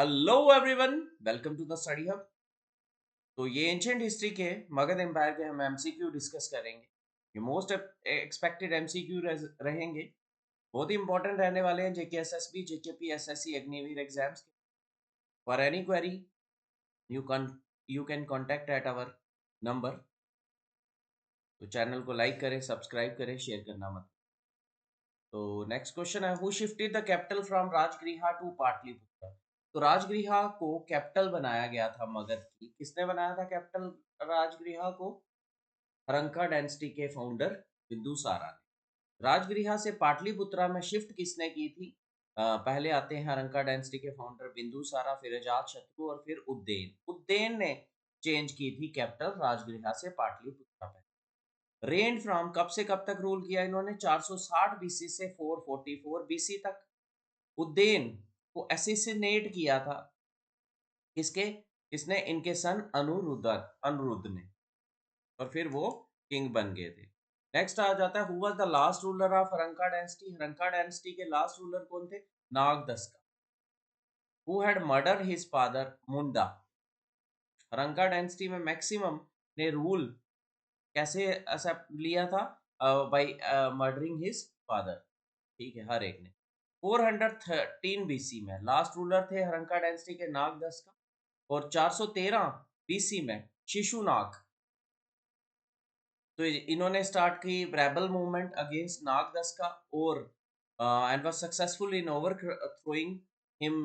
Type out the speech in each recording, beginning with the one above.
Hello everyone, welcome to the study hub. तो ये ancient history के मगध एम्पायर के हम एमसीक्यू डिस्कस करेंगे। ये मोस्ट एक्सपेक्टेड एमसीक्यू रहेंगे। बहुत ही इंपॉर्टेंट रहने वाले हैं JK SSB, JKP, SSC, Agniveer exams के। For any query you can you can contact at our number. तो चैनल को लाइक करें, सब्सक्राइब करें, शेयर करना मत। तो नेक्स्ट क्वेश्चन है, who shifted the capital from Rajagriha to Pataliputra. तो राजगृहा को कैपिटल बनाया गया था मगध की। किसने बनाया था कैपिटल राजगृहा को? हरंका डायनेस्टी के फाउंडर बिंदुसारा ने। राजगृहा से पाटलिपुत्रा में शिफ्ट किसने की थी? पहले आते हैं हरंका डायनेस्टी के फाउंडर बिंदुसारा, फिर अजातशत्रु और फिर उज्जैन। उज्जैन ने चेंज की थी कैपिटल राजगृहा से पाटलिपुत्रा पे। रेन फ्रॉम, कब से कब तक रूल किया इन्होंने? 460 बीसी से 444 बीसी तक। उज्जैन को एसिसिनेट किया था किसके? किसने? इनके सन अनिरुद्ध ने। और फिर वो किंग बन गए थे। नेक्स्ट आ जाता है, who was the last ruler of Haryanka dynasty. Haryanka dynasty के लास्ट रूलर कौन थे? Nagadasaka. Who had murder his father Munda. Haryanka dynasty में मैक्सिमम ने रूल कैसे ऐसा लिया था? By murdering his father. ठीक है, हर एक ने। 413 बीसी में लास्ट रूलर थे हरंका डायनेस्टी के नागदस्का। और 413 बीसी में शिशुनाग। तो इन्होंने स्टार्ट की रेबल मूवमेंट अगेंस्ट नागदस्का और and was successful in ओवरथ्रोइंग him,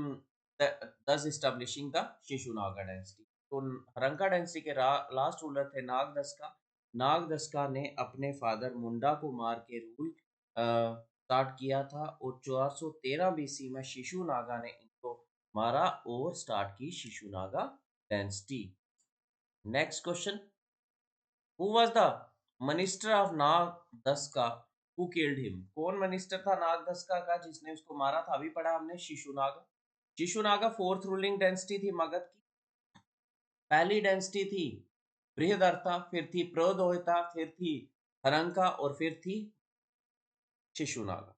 thus establishing the Shishunaga dynasty. तो हरंका डायनेस्टी के लास्ट रूलर थे नागदस्का। नागदस्का ने अपने फादर मुंडा को मार के रूल स्टार्ट किया था और 413 बीसी में शिशुनागा ने इनको मारा और स्टार्ट की Shishunaga dynasty. Next question, who was the minister of Nagadasaka who killed him. कौन मिनिस्टर था नागदस्का का जिसने उसको मारा था? अभी पढ़ा हमने, Shishunaga. Shishunaga fourth ruling dynasty थी मगध की। पहली डायनेस्टी थी बृहदर्था, फिर थी प्रदोहिता, फिर थी हरंका और फिर थी शिशुनागा।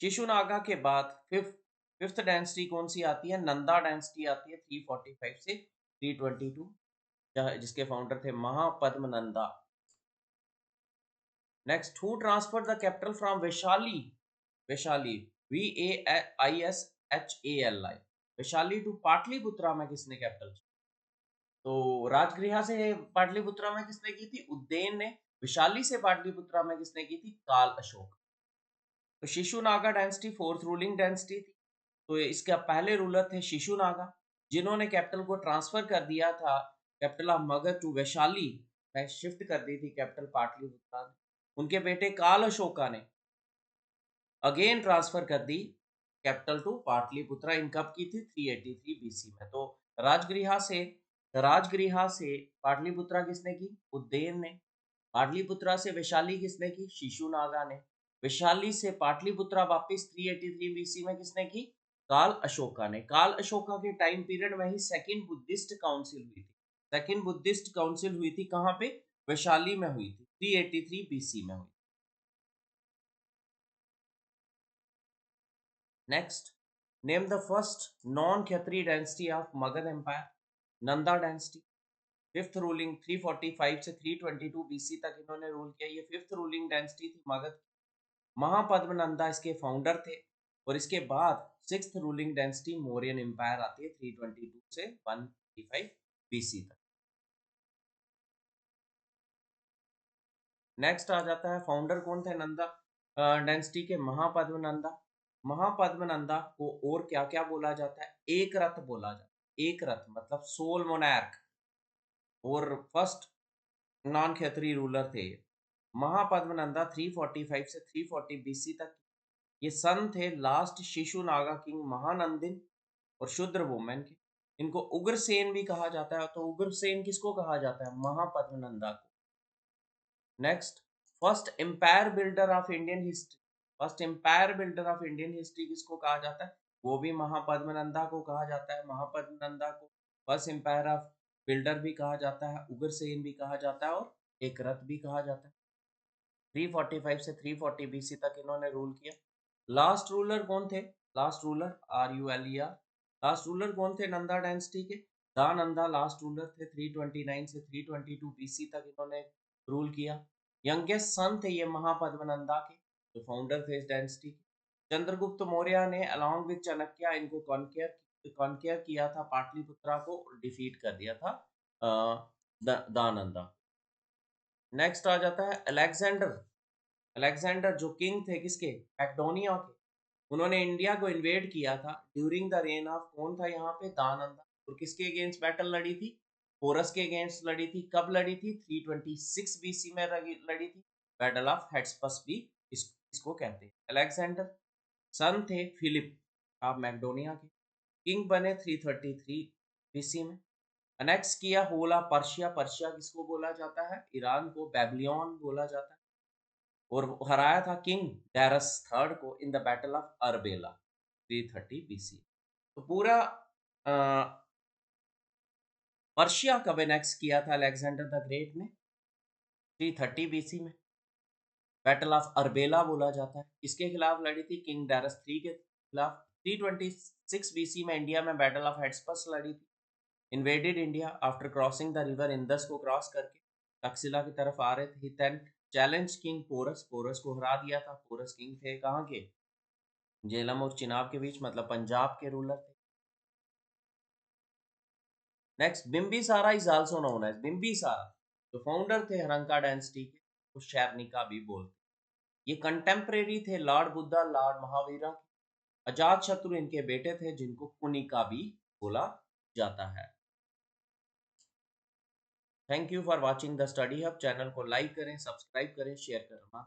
शिशुनागा के बाद फिफ्थ डायनेस्टी कौन सी आती है? नंदा डायनेस्टी आती है 345 से 322, जिसके फाउंडर थे Mahapadma Nanda. Next, who transferred the capital from Vaishali, Vaishali, Vaishali to Pataliputra में किसने कैपिटल? तो राजगृहा से पाटलिपुत्रा में किसने की थी? उज्जैन ने। वैशाली से पाटलिपुत्रा में किसने की थी? काल अशोक। तो Shishunaga dynasty fourth ruling dynasty थी। तो इसका पहले रूलर थे शिशुनागा, जिन्होंने कैपिटल को ट्रांसफर कर दिया था, capital of Magadh to Vaishali में शिफ्ट कर दी थी कैपिटल पाटलिपुत्रा। उनके बेटे काल अशोका ने अगेन ट्रांसफर कर दी कैपिटल टू पाटलिपुत्रा। इन कब की थी? 383 बीसी में। तो राजगृहा से पाटलिपुत्रा किसने की? उज्जैन ने। पाटलिपुत्रा से वैशाली किसने की? शिशुनागा ने। वैशाली से पाटलिपुत्रा वापस 383 बीसी में किसने की? काल अशोका ने। काल अशोका के टाइम पीरियड में ही सेकंड बुद्धिस्ट काउंसिल हुई थी। सेकंड बुद्धिस्ट काउंसिल हुई थी कहाँ पे? वैशाली में हुई थी, 383 बीसी में हुई। Next, name the first non-Khatri dynasty of Magad Empire. Nanda dynasty. Fifth ruling 345 से 322 बीसी तक इन्होंने रूल किया। ये फिफ्थ रूलिंग डायनेस्टी थी मगध। महापद्म नंदा इसके फाउंडर थे। और इसके बाद sixth ruling dynasty Mauryan empire आती है 322 से 155 बीसी तक। नेक्स्ट आ जाता है, फाउंडर कौन थे नंदा डायनेस्टी के? महापद्म नंदा। महापद्म नंदा को और क्या क्या बोला जाता है? एक रथ बोला जाता है। एक रथ मतलब सोल मोनार्क और फर्स्ट नॉन खेतरी रूलर थे। महापद्म नंदा 345 से 340 बीसी तक ये सन थे लास्ट शिशुनागा किंग महानंदिन और शूद्र वुमेन के। इनको उग्रसेन भी कहा जाता है। तो उग्रसेन किसको कहा जाता है? महापद्म नंदा को। Next, first empire builder of Indian history. First empire builder of Indian history किसको कहा जाता है? वो भी महापद्म नंदा को कहा जाता है। महापद्म नंदा को फर्स्ट एम्पायर ऑफ बिल्डर भी कहा जाता है, उग्रसेन भी कहा जाता है और एक रथ भी कहा जाता है। 345 से 340 बीसी तक इन्होंने रूल किया। लास्ट रूलर कौन थे? Last ruler RULER last ruler कौन थे नंदा डायनेस्टी के? दानंदा लास्ट रूलर थे। 329 से 322 बीसी तक इन्होंने रूल किया। यंगेस्ट सन थे ये महापद्मनंदा के, जो फाउंडर थे इस डायनेस्टी के। चंद्रगुप्त मौर्य ने अलॉन्ग विद चाणक्य इनको कॉन्केयर किया था, पाटलिपुत्रा को डिफीट कर दिया था दानंदा। नेक्स्ट आ जाता है अलेक्जेंडर। अलेक्जेंडर जो किंग थे किसके? मैक्डोनिया के। उन्होंने इंडिया को इन्वेड किया था ड्यूरिंग द रेन ऑफ, कौन था यहाँ पे? दानंदा। और किसके अगेंस्ट बैटल लड़ी थी? पोरस के अगेंस्ट लड़ी थी। कब लड़ी थी? 326 बीसी में लड़ी थी। बैटल ऑफ हेस्पस भी इसको कहते हैं। अलेक्जेंडर सन थे फिलिप ऑफ मैक्डोनिया के, किंग बने 333 बीसी में। अनेक्स किया होला पर्शिया। पर्शिया किसको बोला जाता है? ईरान को बेबीलोन बोला जाता है। और हराया था किंग डायरस थर्ड को in the battle of Arbela 330 BC. तो पूरा पर्शिया कब एनेक्स किया था अलेक्जेंडर द ग्रेट ने? 330 बीसी में। बैटल ऑफ अरबेला बोला जाता है। किसके खिलाफ लड़ी थी? किंग डायरस थ्री के खिलाफ। 326 बीसी में इंडिया में बैटल ऑफ हेस्पस लड़ी थी। Invaded India after crossing the river Indus को क्रॉस करके तक्षशिला की तरफ आ रहे थे। Then challenge king Porus. Porus को हरा दिया था। पोरस किंग थे कहाँ के? झेलम और चिनाब के बीच, मतलब पंजाब के रूलर थे। Next Bimbisara is also known as Bimbisara, जो फाउंडर थे हरंका डायनेस्टी के, तो शैरनिका भी बोलते। ये कंटेम्परेरी थे लॉर्ड बुद्धा, लॉर्ड महावीरा। अजात शत्रु इनके बेटे थे, जिनको कुनिका भी बोला जाता है। Thank you for watching the study hub. Channel को लाइक करें, सब्सक्राइब करें, शेयर करना